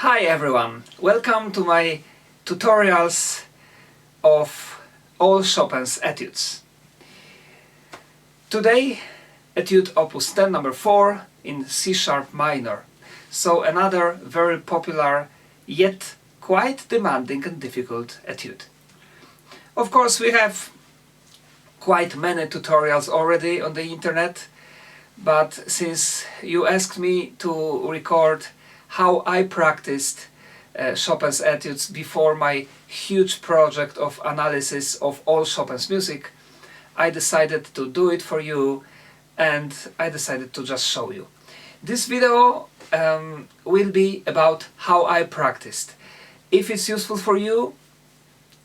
Hi everyone, welcome to my tutorials of all Chopin's etudes. Today, Etude Opus 10 number 4 in C-sharp minor. So another very popular yet quite demanding and difficult etude. Of course, we have quite many tutorials already on the internet, but since you asked me to record how I practiced Chopin's etudes before my huge project of analysis of all Chopin's music, I decided to do it for you, and I decided to just show you. This video will be about how I practiced. If it's useful for you,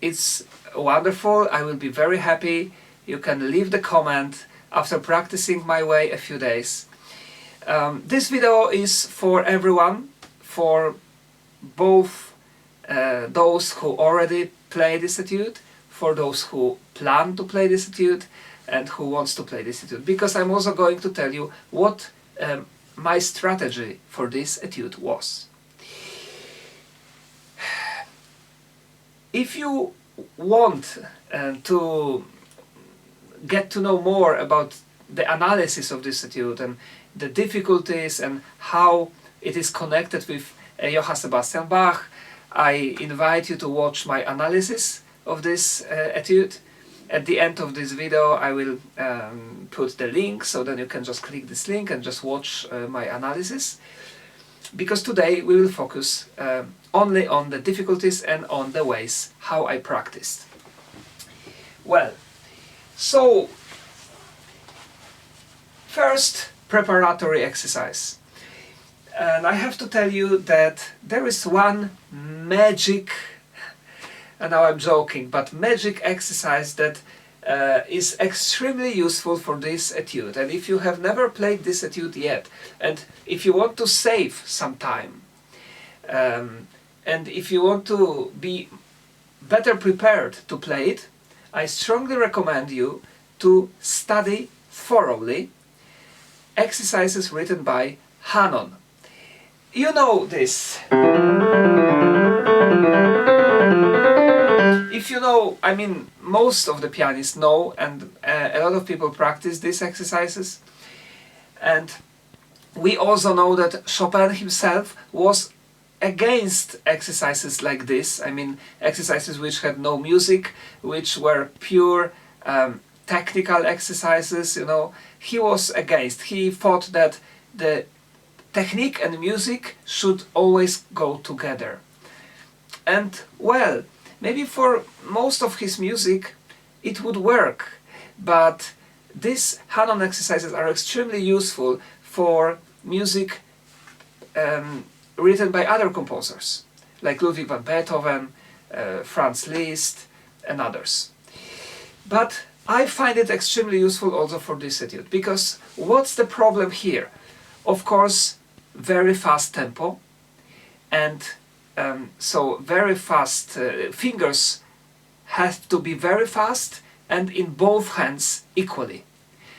it's wonderful, I will be very happy. You can leave the comment after practicing my way a few days. This video is for everyone, for both those who already play this etude, for those who plan to play this etude, and who wants to play this etude, because I'm also going to tell you what my strategy for this etude was. If you want to get to know more about the analysis of this etude and the difficulties and how it is connected with Johann Sebastian Bach, I invite you to watch my analysis of this etude. At the end of this video I will put the link, so then you can just click this link and just watch my analysis. Because today we will focus only on the difficulties and on the ways how I practiced. Well, so first, preparatory exercise. And I have to tell you that there is one magic, and now I'm joking, but magic exercise that is extremely useful for this etude. And if you have never played this etude yet, and if you want to save some time, and if you want to be better prepared to play it, I strongly recommend you to study thoroughly exercises written by Hanon. You know this. If you know, I mean, most of the pianists know, and a lot of people practice these exercises. And we also know that Chopin himself was against exercises like this. I mean, exercises which had no music, which were pure technical exercises, you know. He was against. He thought that the technique and music should always go together. And well, maybe for most of his music it would work, but these Hanon exercises are extremely useful for music written by other composers, like Ludwig van Beethoven, Franz Liszt, and others. But I find it extremely useful also for this etude, because what's the problem here? Of course, very fast tempo, and so very fast fingers have to be very fast and in both hands equally.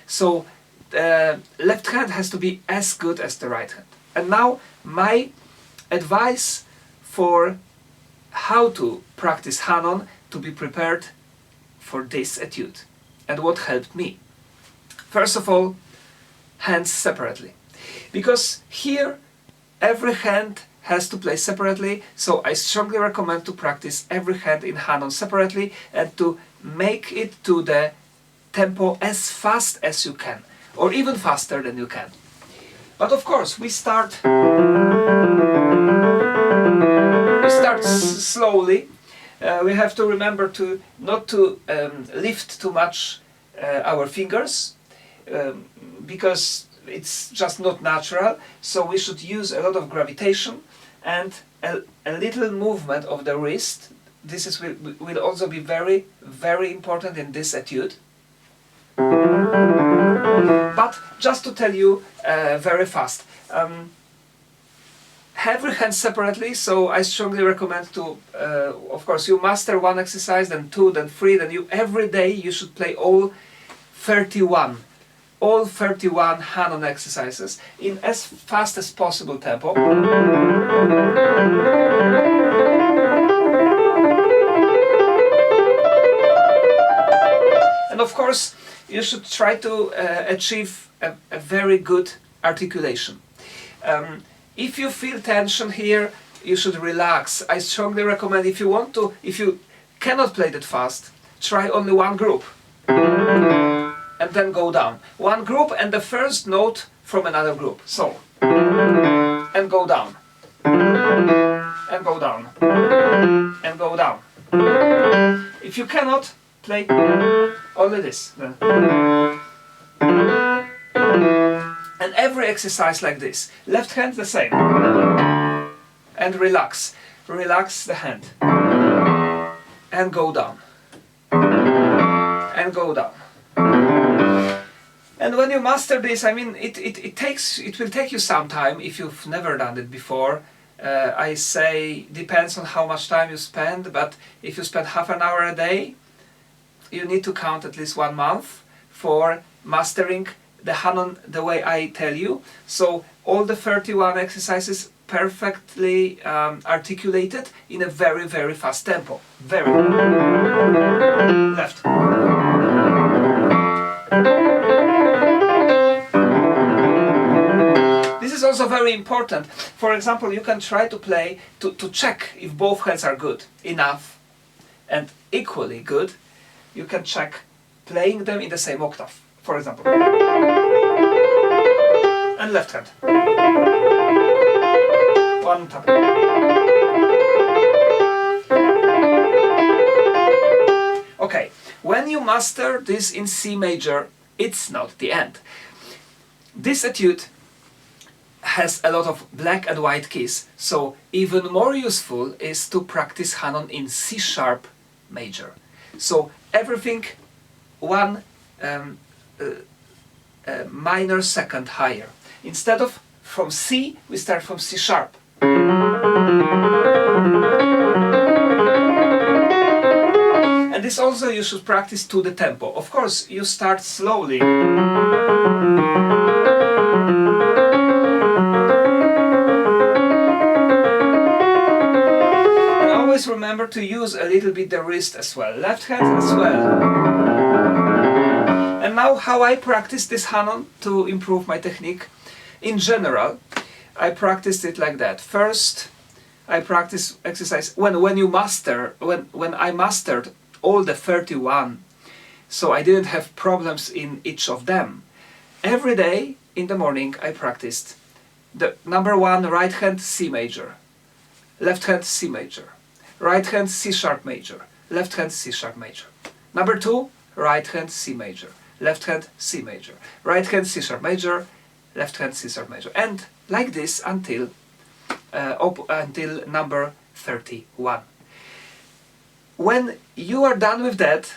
So the left hand has to be as good as the right hand. And now my advice for how to practice Hanon to be prepared for this etude, and what helped me. First of all, hands separately. Because here every hand has to play separately, so I strongly recommend to practice every hand in Hanon separately and to make it to the tempo as fast as you can, or even faster than you can. But of course we start slowly. We have to remember to not to lift too much our fingers, because it's just not natural, so we should use a lot of gravitation and a little movement of the wrist. This will also be very, very important in this etude. But just to tell you very fast, every hand separately, so I strongly recommend to, of course, you master one exercise, then two, then three, then every day you should play all 31 Hanon exercises in as fast as possible tempo. you should try to achieve a very good articulation. If you feel tension here, you should relax. I strongly recommend, if you cannot play that fast, try only one group and then go down. One group and the first note from another group. So, and go down, and go down, and go down. If you cannot, play only this. And every exercise like this. Left hand the same. And relax. Relax the hand. And go down. And go down. And when you master this, I mean, it will take you some time if you've never done it before. I say depends on how much time you spend, but if you spend half an hour a day, you need to count at least 1 month for mastering the Hanon the way I tell you. So all the 31 exercises perfectly articulated in a very, very fast tempo. Very. Left. This is also very important. For example, you can try to play to check if both hands are good enough and equally good. You can check playing them in the same octave, for example. And left hand. One tap. Okay, when you master this in C major, it's not the end. This etude has a lot of black and white keys, so even more useful is to practice Hanon in C sharp major. So everything one minor second higher. Instead of from C, we start from C sharp. And this also you should practice to the tempo. Of course, you start slowly. Always remember to use a little bit the wrist as well, left hand as well. And now how I practice this Hanon to improve my technique. In general, I practiced it like that. First, I practice exercise when I mastered all the 31, so I didn't have problems in each of them. Every day in the morning I practiced the number 1 right hand C major, left hand C major, right hand C sharp major, left hand C sharp major. Number 2, right hand C major, left hand C major, right hand C sharp major, left hand C sharp major, and like this until number 31. When you are done with that,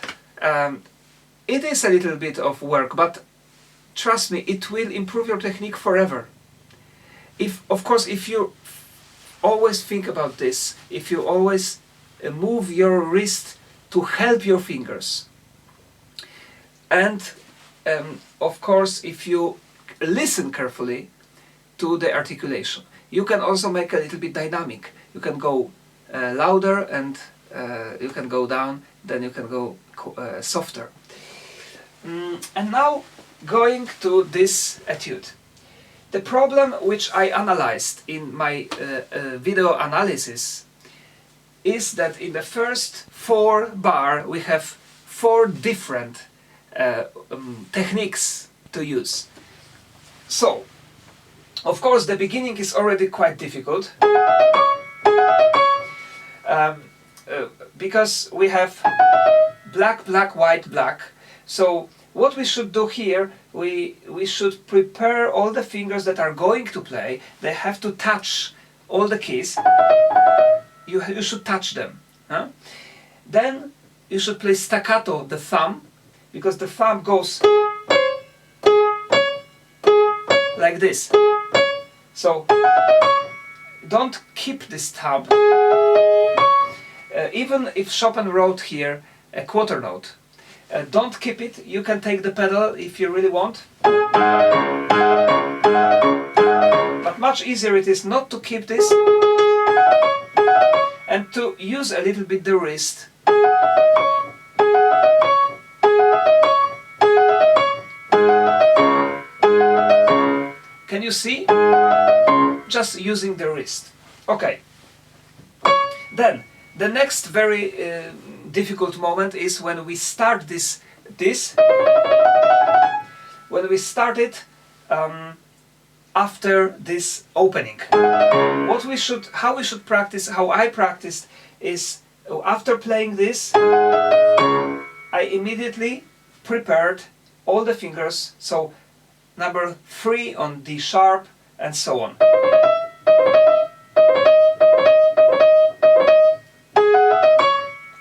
it is a little bit of work, but trust me, it will improve your technique forever. Of course, if you always think about this, if you always move your wrist to help your fingers, and of course, if you listen carefully to the articulation, you can also make a little bit dynamic. You can go louder and you can go down, then you can go softer. And now going to this etude. The problem which I analyzed in my video analysis is that in the first 4 bar we have 4 different techniques to use. So, of course, the beginning is already quite difficult. Because we have black, black, white, black. So what we should do here, we should prepare all the fingers that are going to play. They have to touch all the keys. You should touch them. Huh? Then you should play staccato the thumb, because the thumb goes like this. So don't keep this thumb. Even if Chopin wrote here a quarter note, don't keep it. You can take the pedal if you really want. But much easier it is not to keep this and to use a little bit the wrist. Can you see? Just using the wrist. Okay. Then the next very difficult moment is when we start this. When we start it after this opening. How we should practice, how I practiced is after playing this, I immediately prepared all the fingers, so number 3 on D sharp and so on.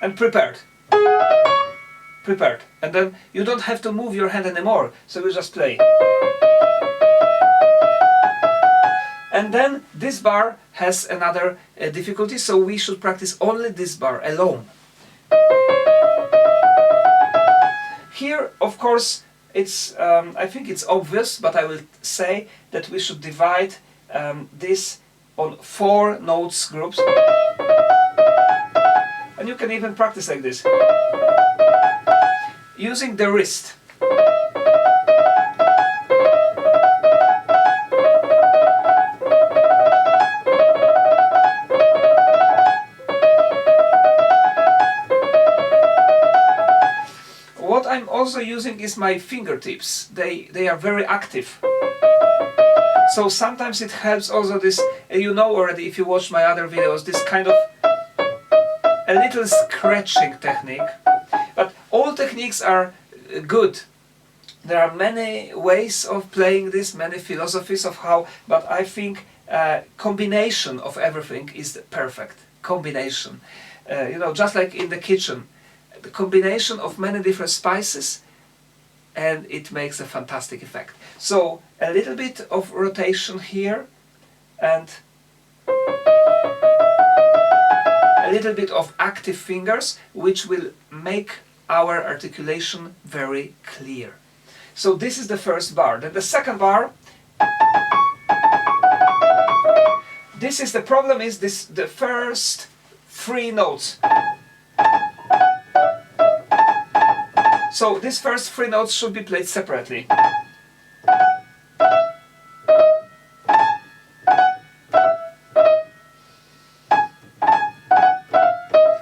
And prepared. And then you don't have to move your hand anymore, so you just play. And then this bar has another difficulty, so we should practice only this bar alone. Here, of course, it's I think it's obvious, but I will say that we should divide this on 4 notes groups. And you can even practice like this, using the wrist. What I'm also using is my fingertips. They are very active. So sometimes it helps also this, you know already if you watch my other videos, this kind of a little scratching technique. But all techniques are good. There are many ways of playing this, many philosophies of how, but I think combination of everything is the perfect combination. You know, just like in the kitchen, the combination of many different spices, and it makes a fantastic effect. So a little bit of rotation here and a little bit of active fingers, which will make our articulation very clear. So this is the first bar. Then the second bar, this is the problem, is this the first 3 notes. So these first 3 notes should be played separately.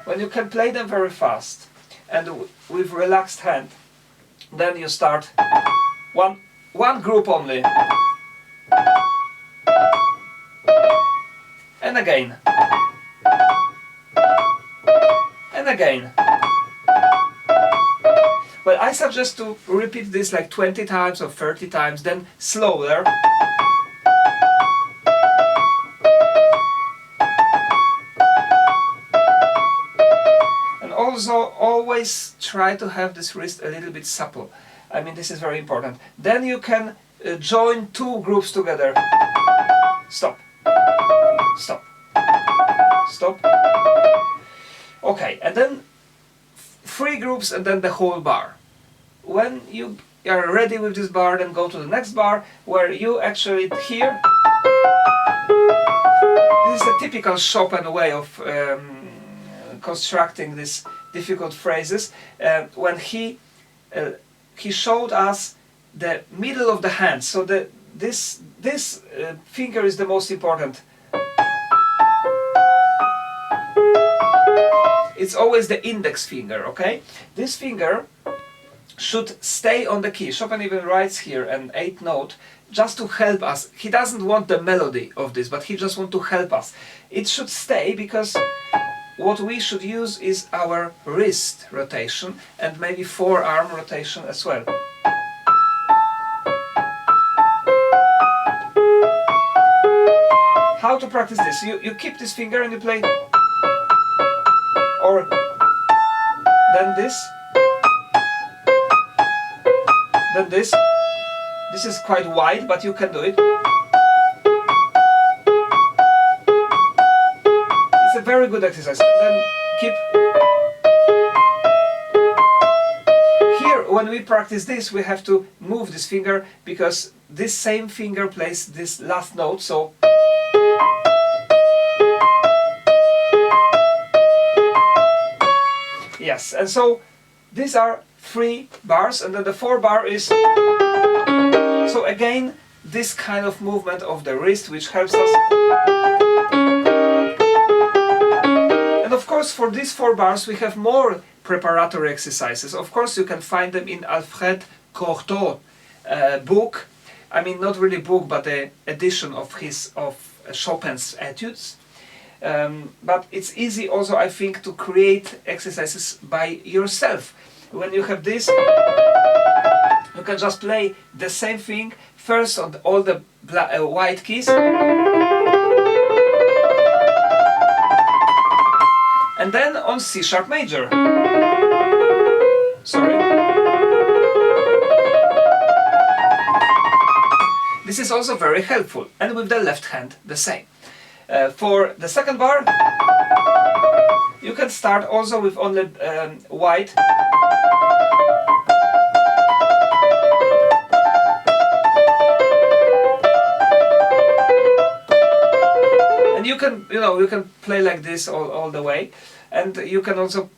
When you can play them very fast and with relaxed hand, then you start one group only. And again. And again. Well, I suggest to repeat this like 20 times or 30 times, then slower. And also always try to have this wrist a little bit supple. I mean, this is very important. Then you can join 2 groups together. Stop. Stop. Stop. Okay, and then 3 groups and then the whole bar. When you are ready with this bar, then go to the next bar, where you actually here. This is a typical Chopin way of constructing these difficult phrases. When he showed us the middle of the hand, so this finger is the most important. It's always the index finger, okay? This finger should stay on the key. Chopin even writes here an 8th note just to help us. He doesn't want the melody of this, but he just wants to help us. It should stay because what we should use is our wrist rotation and maybe forearm rotation as well. How to practice this? You keep this finger and you play, or then this, then this. This is quite wide, but you can do it. It's a very good exercise. And then keep. Here, when we practice this, we have to move this finger because this same finger plays this last note. So. Yes, and so these are 3 bars, and then the 4th bar is, so again this kind of movement of the wrist which helps us. And of course for these 4 bars we have more preparatory exercises. Of course you can find them in Alfred Cortot book. I mean, not really book, but the edition of Chopin's Etudes. But it's easy also, I think, to create exercises by yourself. When you have this, you can just play the same thing first on all the white keys, and then on C sharp major. Sorry. This is also very helpful, and with the left hand the same. For the second bar, you can start also with only white. And you can, you can play like this all the way, and you can also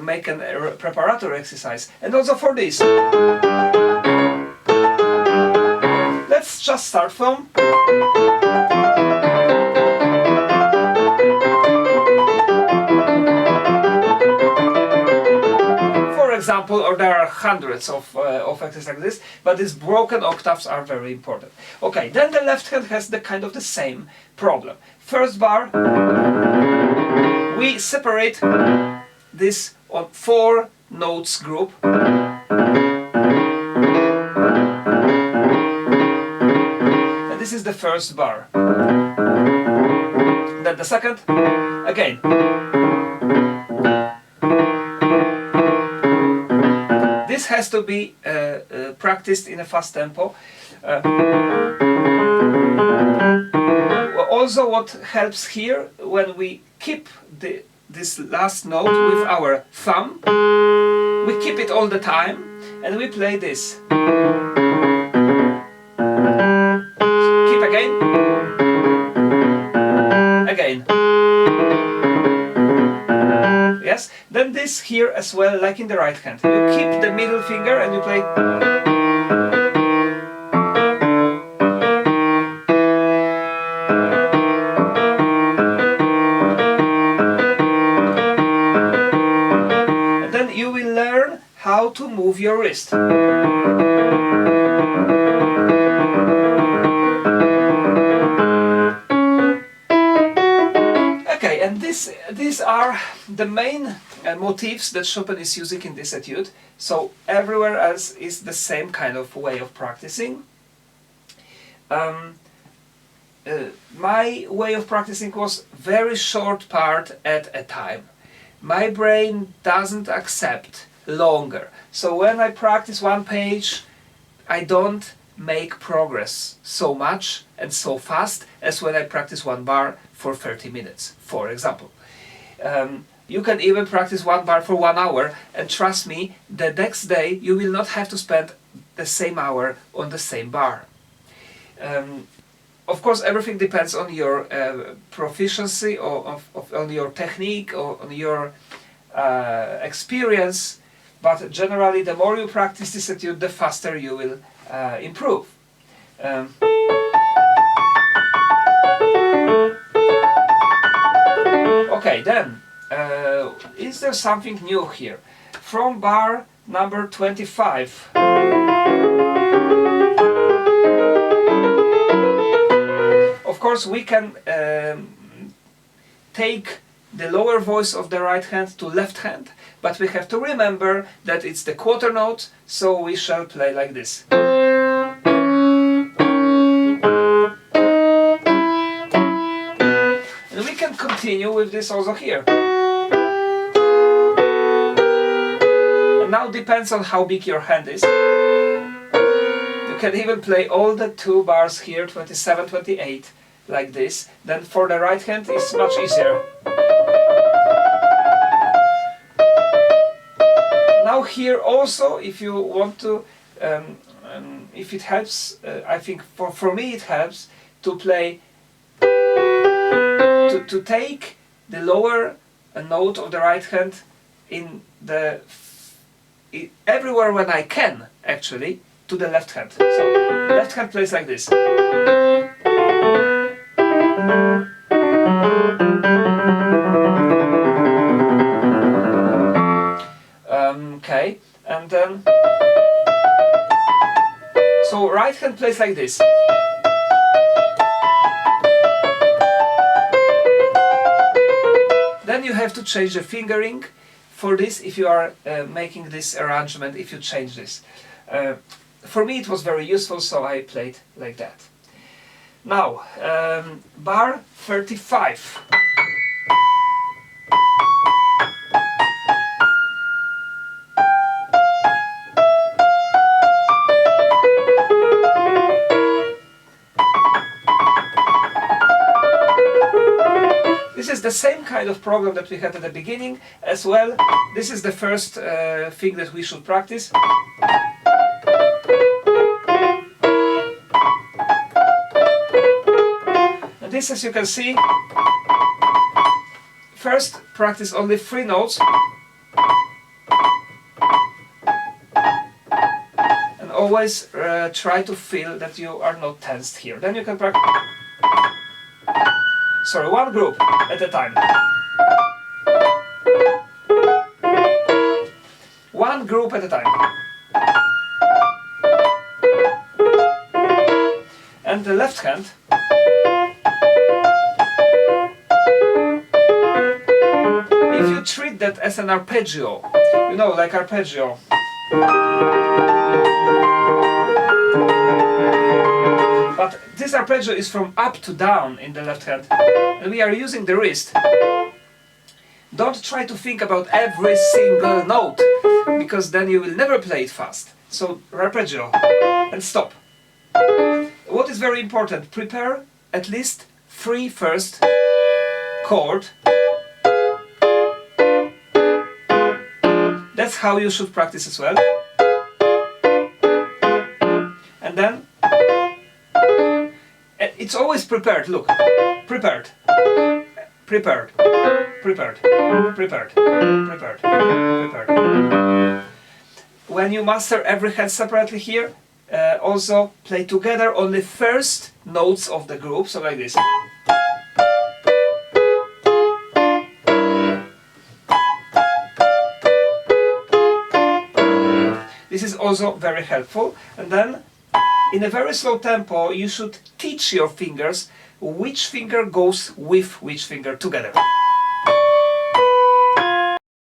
make a preparatory exercise. And also for this, let's just start from. For example, or there are hundreds of exercises like this, but these broken octaves are very important. Okay, then the left hand has the kind of the same problem. First bar, we separate this on 4 notes group. And this is the first bar. Then the second, again. This has to be practiced in a fast tempo. Also, what helps here, when we keep this last note with our thumb, we keep it all the time, and we play this. Keep again. Again. Yes? Then this here as well, like in the right hand. You keep the middle finger and you play. And then you will learn how to move your wrist. Okay, and these are the main motifs that Chopin is using in this etude. So everywhere else is the same kind of way of practicing. My way of practicing was very short part at a time. My brain doesn't accept longer. So when I practice one page, I don't make progress so much and so fast as when I practice one bar for 30 minutes, for example. You can even practice one bar for 1 hour, and trust me, the next day you will not have to spend the same hour on the same bar. Of course, everything depends on your proficiency, or on your technique, or on your experience, but generally the more you practice this etude, the faster you will improve. Okay, then, is there something new here? From bar number 25. Of course, we can take the lower voice of the right hand to left hand, but we have to remember that it's the quarter note, so we shall play like this. And we can continue with this also here. And now depends on how big your hand is. You can even play all the 2 bars here, 27, 28, like this. Then for the right hand it's much easier. Now here also, if you want to, if it helps, I think for me it helps to play, to take the lower note of the right hand in the everywhere when I can, actually, to the left hand. So left hand plays like this. Okay, and then so right hand plays like this. Then you have to change the fingering for this if you are making this arrangement, if you change this. For me it was very useful, so I played like that. Now, bar 35. This is the same kind of problem that we had at the beginning as well. This is the first thing that we should practice. And this, as you can see, first practice only 3 notes. And always try to feel that you are not tensed here. Then you can practice. Sorry, 1 group at a time. 1 group at a time. And the left hand. If you treat that as an arpeggio, you know, like arpeggio. But this arpeggio is from up to down in the left hand, and we are using the wrist. Don't try to think about every single note, because then you will never play it fast. So arpeggio and stop. What is very important, prepare at least 3 first chords. That's how you should practice as well. And then it's always prepared, look, prepared, prepared, prepared, prepared, prepared, prepared. When you master every hand separately here, also play together only first notes of the group, so like this. This is also very helpful. And then in a very slow tempo you should teach your fingers which finger goes with which finger together.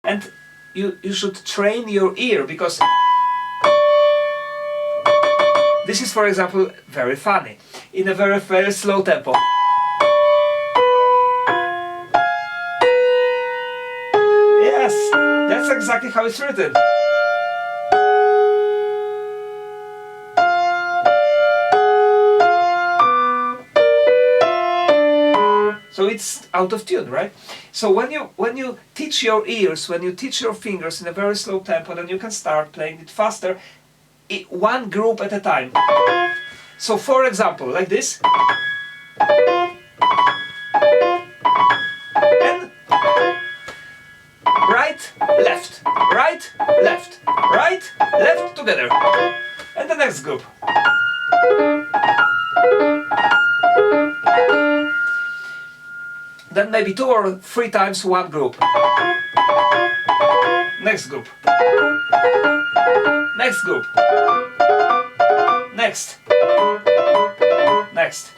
And you should train your ear, because this is, for example, very funny in a very, very slow tempo. Yes, that's exactly how it's written. So it's out of tune, right? So when you teach your ears, when you teach your fingers in a very slow tempo, then you can start playing it faster, 1 group at a time. So for example, like this. And right, left, right, left, right, left together. And the next group. Then maybe 2 or 3 times 1 group. Next group. Next group. Next. Next.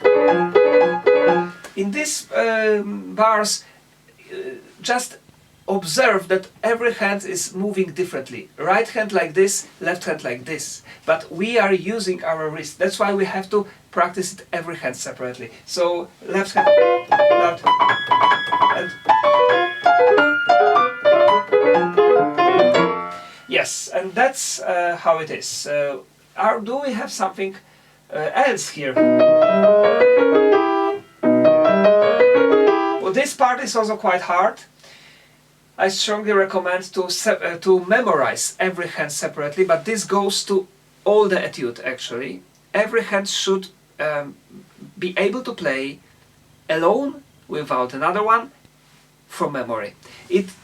In these bars, just observe that every hand is moving differently. Right hand like this, left hand like this. But we are using our wrist. That's why we have to practice it every hand separately. So left hand, left hand. Yes, and that's how it is. Do we have something else here? Well, this part is also quite hard. I strongly recommend to memorize every hand separately, but this goes to all the etude actually. Every hand should be able to play alone without another one from memory.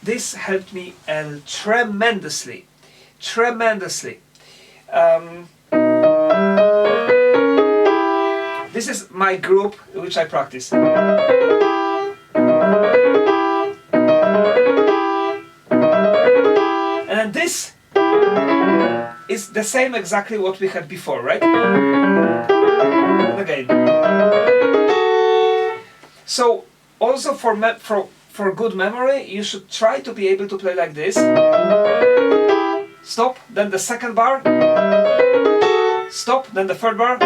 This helped me tremendously. This is my group which I practice. And then this is the same exactly what we had before, right? And again. So also for good memory, you should try to be able to play like this. Stop, then the second bar. Stop, then the third bar.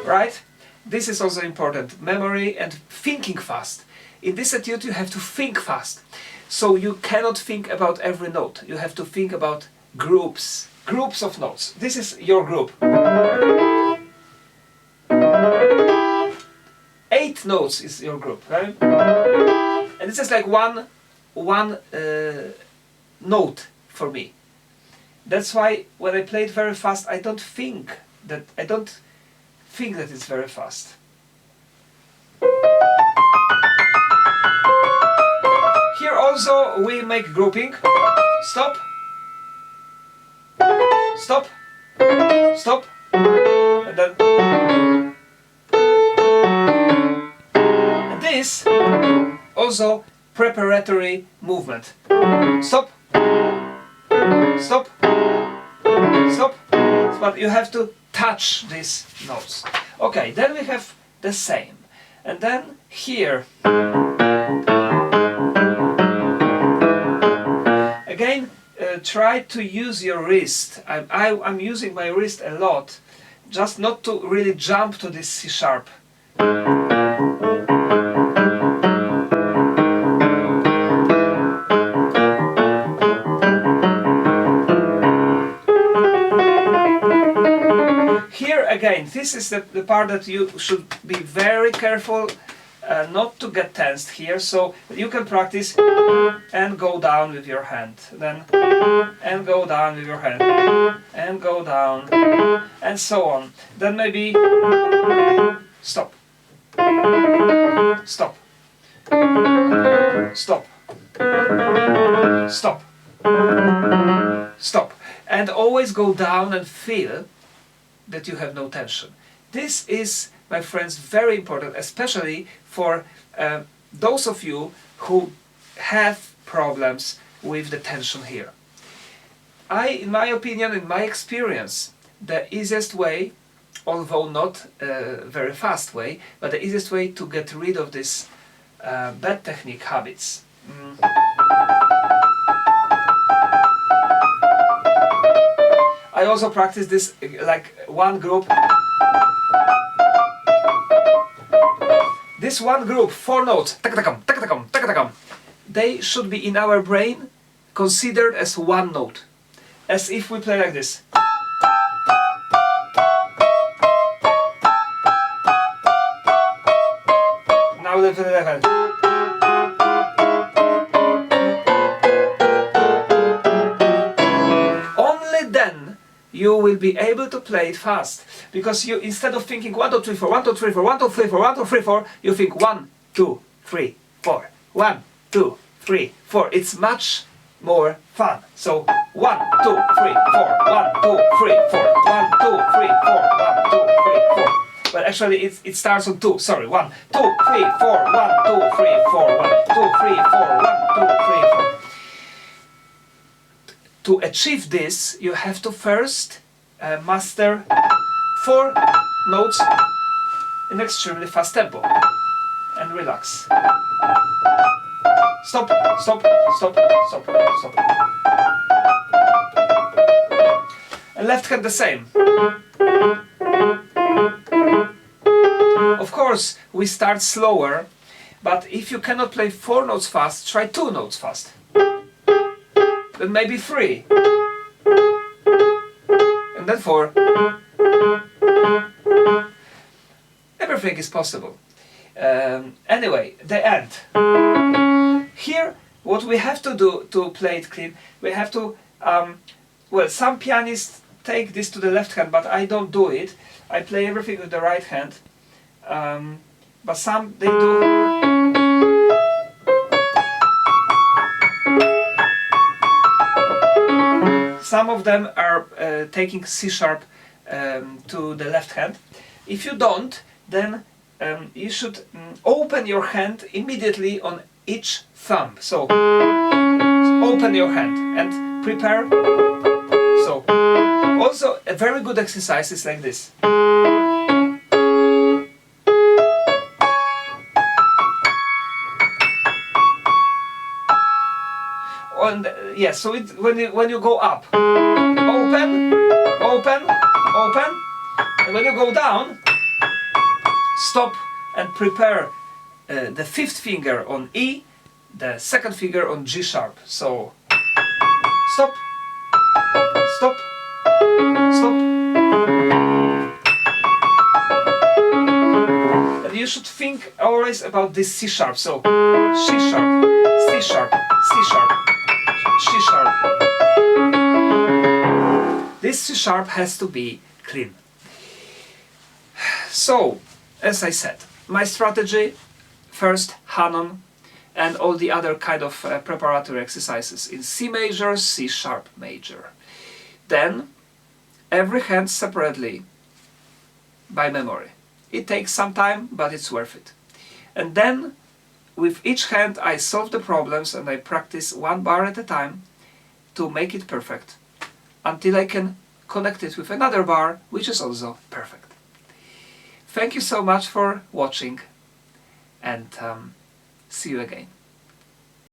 Right? This is also important. Memory and thinking fast. In this etude you have to think fast. So you cannot think about every note. You have to think about groups. Groups of notes. This is your group. 8 notes is your group, right? And this is like one note for me. That's why when I play it very fast, I don't think that it's very fast. Here also we make grouping. Stop. Stop. Stop. And then. And this also preparatory movement. Stop. Stop. Stop. But you have to touch these notes. Okay, then we have the same. And then here. Again, try to use your wrist. I'm using my wrist a lot, just not to really jump to this C sharp. Here again, this is the part that you should be very careful not to get tensed here, so you can practice and go down with your hand, then and go down with your hand, and go down, and so on. Then maybe stop, stop, stop, stop, stop, and always go down and feel that you have no tension. This is, my friends, very important, especially for those of you who have problems with the tension here. In my opinion, in my experience, the easiest way, although not a very fast way, but the easiest way to get rid of this bad technique habits. I also practice this like one group. This one group, 4 notes, tak-takam, tak-takam, tak-takam, they should be in our brain considered as one note. As if we play like this. Now the level. Only then you will be able to play it fast, because you, instead of thinking 1, 2, 3, 4, 1, 2, 3, 4, 1, 2, 3, 4, 1, 2, 3, 4, you think 1, 2, 3, 4, 1, 2, 3, 4. It's much more fun. So 1, 2, 3, 4, 1, 2, 3, 4, 1, 2, 3, 4, 1, 2, 3, 4. But actually it starts on 2. Sorry, 1, 2, 3, 4, 1, 2, 3, 4, 1, 2, 3, 4, 1, 2, 3, 4. To achieve this, you have to first master 4 notes in extremely fast tempo and relax. Stop, stop, stop, stop, stop. And left hand the same. Of course, we start slower, but if you cannot play 4 notes fast, try 2 notes fast. Then maybe 3. And then 4. Everything is possible. Anyway, the end. Here, what we have to do to play it clean, we have to, well, some pianists take this to the left hand, but I don't do it. I play everything with the right hand. But some, they do. Some of them are taking C sharp to the left hand. If you don't, then you should open your hand immediately on each thumb. So open your hand and prepare. So also a very good exercise is like this. And yes, so when you go up, open, open, open, and when you go down, stop and prepare the fifth finger on E, the second finger on G sharp. So stop, stop, stop. And you should think always about this C sharp. So C sharp, C sharp, C sharp, C sharp. This C sharp has to be clean. So, as I said, my strategy: first Hanon and all the other kind of preparatory exercises in C major, C sharp major. Then every hand separately by memory. It takes some time, but it's worth it. And then with each hand I solve the problems and I practice one bar at a time to make it perfect, until I can connect it with another bar which is also perfect. Thank you so much for watching, and see you again.